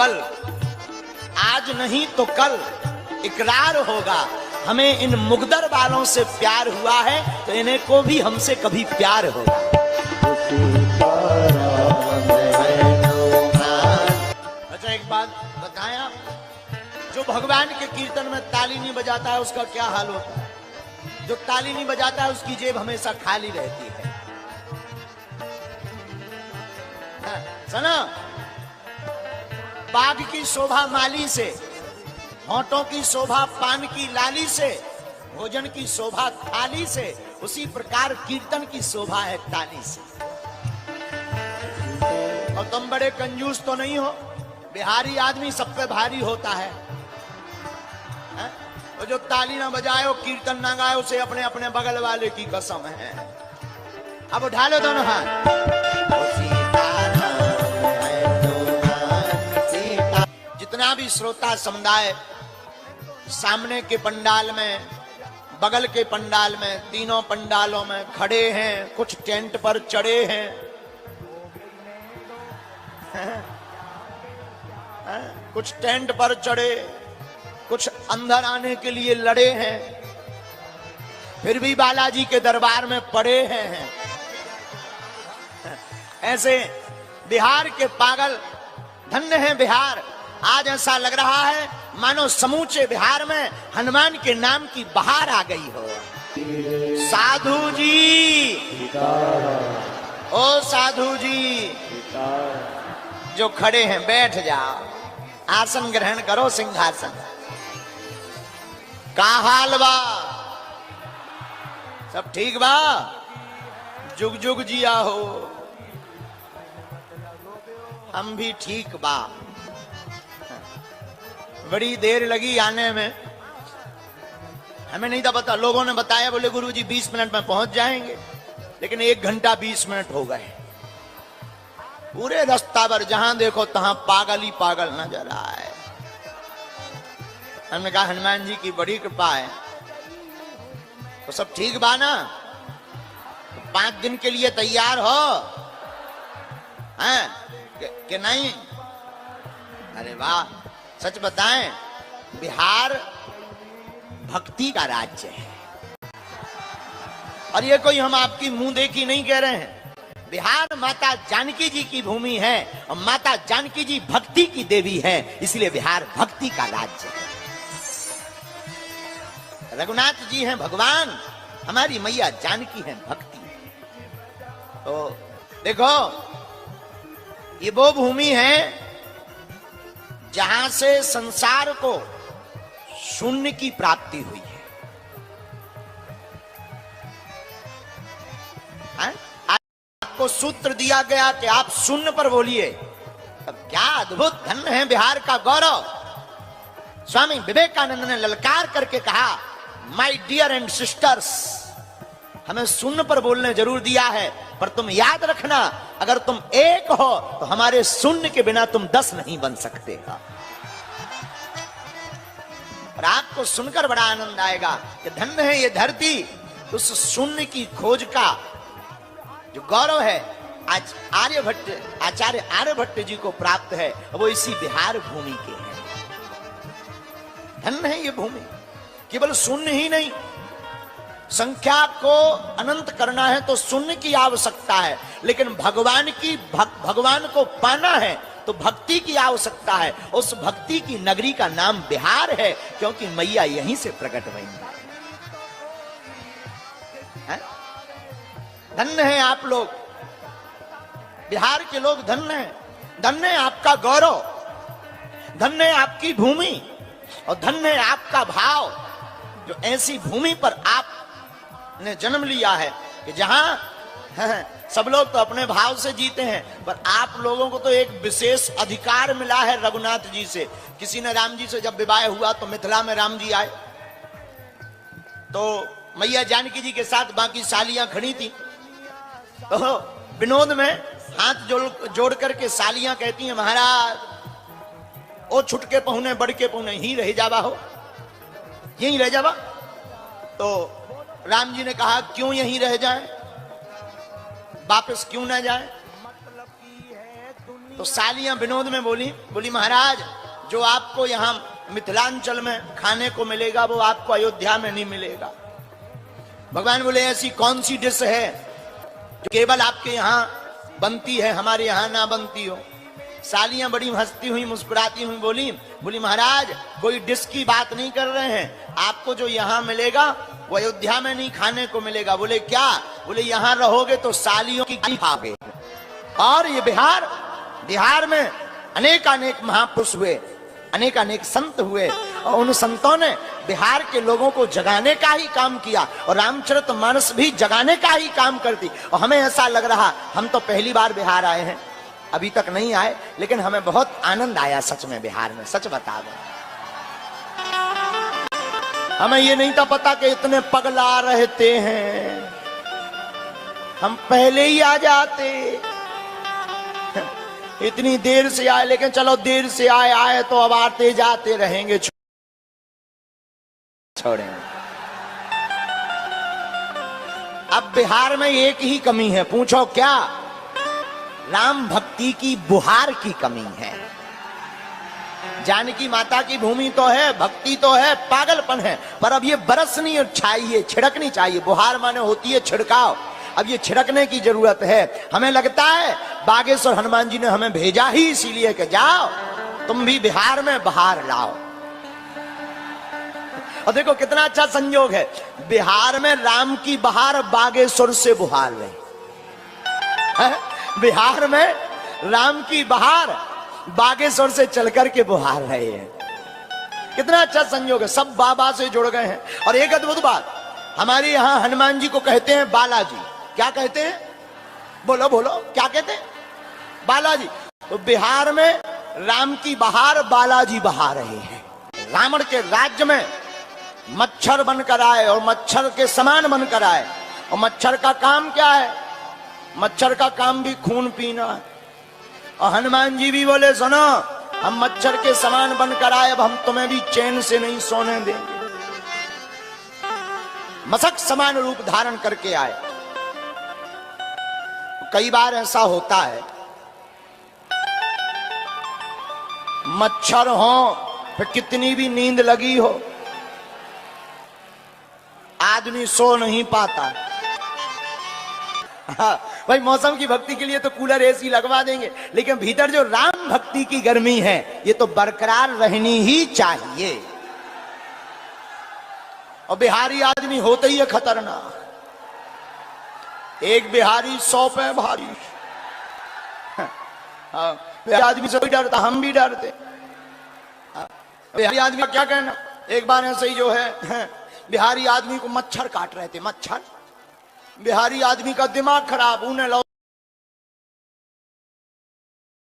कल, आज नहीं तो कल इकरार होगा, हमें इन मुगदर वालों से प्यार हुआ है तो इन्हें को भी हमसे कभी प्यार होगा। अच्छा एक बात बताया, जो भगवान के कीर्तन में ताली नहीं बजाता है उसका क्या हाल होता है? जो ताली नहीं बजाता है उसकी जेब हमेशा खाली रहती है। सुनो, बाघ की शोभा माली से, होंठों की शोभा पान की लाली से, भोजन की शोभा थाली से, उसी प्रकार कीर्तन की शोभा है ताली से। और तुम बड़े कंजूस तो नहीं हो, बिहारी आदमी सब पे भारी होता है। तो जो ताली ना बजाए हो, कीर्तन ना गाए, उसे अपने अपने बगल वाले की कसम है। अब उठा लो दोनों हाथ। जितना भी श्रोता समुदाय सामने के पंडाल में, बगल के पंडाल में, तीनों पंडालों में खड़े हैं, कुछ टेंट पर चढ़े हैं, कुछ टेंट पर चढ़े, कुछ अंदर आने के लिए लड़े हैं, फिर भी बालाजी के दरबार में पड़े हैं। ऐसे बिहार के पागल, धन्य है बिहार। आज ऐसा लग रहा है मानो समूचे बिहार में हनुमान के नाम की बहार आ गई हो। साधु जी, ओ साधु जी जो खड़े हैं, बैठ जाओ, आसन ग्रहण करो, सिंहासन। का हाल बा? सब ठीक बा? जुग जुग जिया हो। हम भी ठीक बा। बड़ी देर लगी आने में, हमें नहीं था पता। लोगों ने बताया, बोले गुरुजी 20 मिनट में पहुंच जाएंगे, लेकिन 1 घंटा 20 मिनट हो गए। पूरे रास्ता पर जहां देखो तहां पागल ही पागल नजर आए। हमने कहा हनुमान जी की बड़ी कृपा है। तो सब ठीक बा ना? तो 5 दिन के लिए तैयार हो हैं कि नहीं? अरे वाह, सच बताएं, बिहार भक्ति का राज्य है। और ये कोई हम आपकी मुंह देखी नहीं कह रहे हैं। बिहार माता जानकी जी की भूमि है और माता जानकी जी भक्ति की देवी है, इसलिए बिहार भक्ति का राज्य है। रघुनाथ जी हैं भगवान, हमारी मैया जानकी है भक्ति। तो देखो, ये वो भूमि है जहां से संसार को शून्य की प्राप्ति हुई है। आपको सूत्र दिया गया कि आप शून्य पर बोलिए। अब क्या अद्भुत धन्य है बिहार का गौरव। स्वामी विवेकानंद ने ललकार करके कहा, माय डियर एंड सिस्टर्स, हमें शून्य पर बोलने जरूर दिया है, पर तुम याद रखना, अगर तुम एक हो तो हमारे शून्य के बिना तुम 10 नहीं बन सकते। और आपको सुनकर बड़ा आनंद आएगा कि धन्य है ये धरती, उस शून्य की खोज का जो गौरव है आज आचार्य आर्यभट्ट जी को प्राप्त है, वो इसी बिहार भूमि के हैं। धन्य है ये भूमि। केवल शून्य ही नहीं, संख्या को अनंत करना है तो शून्य की आवश्यकता है, लेकिन भगवान को पाना है तो भक्ति की आवश्यकता है। उस भक्ति की नगरी का नाम बिहार है, क्योंकि मैया यहीं से प्रकट हुई है। धन्य है आप लोग, बिहार के लोग धन्य हैं। धन्य है आपका गौरव, धन्य है आपकी भूमि, और धन्य है आपका भाव, जो ऐसी भूमि पर आपने जन्म लिया है कि जहां सब लोग तो अपने भाव से जीते हैं, पर आप लोगों को तो एक विशेष अधिकार मिला है रघुनाथ जी से। किसी ने राम जी से जब विवाह हुआ तो मिथिला में राम जी आए, तो मैया जानकी जी के साथ बाकी सालियां खड़ी थी। तो विनोद में हाथ जोड़ करके सालियां कहती हैं, महाराज ओ छुटके पहुने बड़के पहुने ही रह जावा हो, यहीं रह जावा। तो राम जी ने कहा, क्यों यहीं रह जाए, वापस क्यों ना जाए? तो सालियां विनोद में बोली महाराज, जो आपको यहां मिथिलांचल में खाने को मिलेगा वो आपको अयोध्या में नहीं मिलेगा। भगवान बोले ऐसी कौन सी डिश है जो केवल आपके यहां बनती है, हमारे यहां ना बनती हो। सालियां बड़ी हंसती हुई मुस्कुराती हुई बोली महाराज कोई डिश की बात नहीं कर रहे हैं, आपको जो यहां मिलेगा वो अयोध्या में नहीं खाने को मिलेगा। बोले क्या? बोले यहां रहोगे तो सालियों की गाली खाओगे। और ये बिहार में अनेक महापुरुष हुए, अनेक संत हुए, और उन संतों ने बिहार के लोगों को जगाने का ही काम किया, और रामचरितमानस भी जगाने का ही काम करती। और हमें ऐसा लग रहा, हम तो पहली बार बिहार आए हैं, अभी तक नहीं आए, लेकिन हमें बहुत आनंद आया सच में बिहार में, सच बता दो। हमें ये नहीं था पता कि इतने पगला रहते हैं, हम पहले ही आ जाते। इतनी देर से आए, लेकिन चलो देर से आए तो अब आते जाते रहेंगे, छोड़ेंगे। अब बिहार में एक ही कमी है, पूछो क्या? राम भक्ति की बुहार की कमी है। जानकी माता की भूमि तो है, भक्ति तो है, पागलपन है, पर अब ये बरसनी चाहिए, छिड़कनी चाहिए। बुहार माने होती है छिड़काव, अब ये छिड़कने की जरूरत है। हमें लगता है बागेश्वर हनुमान जी ने हमें भेजा ही इसीलिए कि जाओ तुम भी बिहार में बहार लाओ। और देखो कितना अच्छा संयोग है, बिहार में राम की बहार बागेश्वर से बुहार रही। बिहार में राम की बहार बागेश्वर से चलकर के बुहार रहे हैं। कितना अच्छा संयोग है, सब बाबा से जुड़ गए हैं। और एक अद्भुत बात, हमारे यहां हनुमान जी को कहते हैं बालाजी। क्या कहते हैं? बोलो बोलो, क्या कहते हैं? बालाजी। तो बिहार में राम की बहार बालाजी बहा रहे हैं। रावण के राज्य में मच्छर बनकर आए और मच्छर के समान बनकर आए, और मच्छर का काम क्या है? मच्छर का काम भी खून पीना है। और हनुमान जी भी बोले सुनो, हम मच्छर के समान बनकर आए, अब हम तुम्हें भी चैन से नहीं सोने देंगे। मशक समान रूप धारण करके आए। कई बार ऐसा होता है, मच्छर हो फिर कितनी भी नींद लगी हो, आदमी सो नहीं पाता। हाँ, भाई मौसम की भक्ति के लिए तो कूलर एसी लगवा देंगे, लेकिन भीतर जो राम भक्ति की गर्मी है ये तो बरकरार रहनी ही चाहिए। और बिहारी आदमी होते ही है खतरनाक। एक बिहारी 100 पे भारी। हाँ, बिहारी आदमी से भी डरता, हम भी डरते। बिहारी आदमी का क्या कहना? एक बार ऐसे ही जो है बिहारी आदमी को मच्छर काट रहे थे, मच्छर। बिहारी आदमी का दिमाग खराब, उन्हें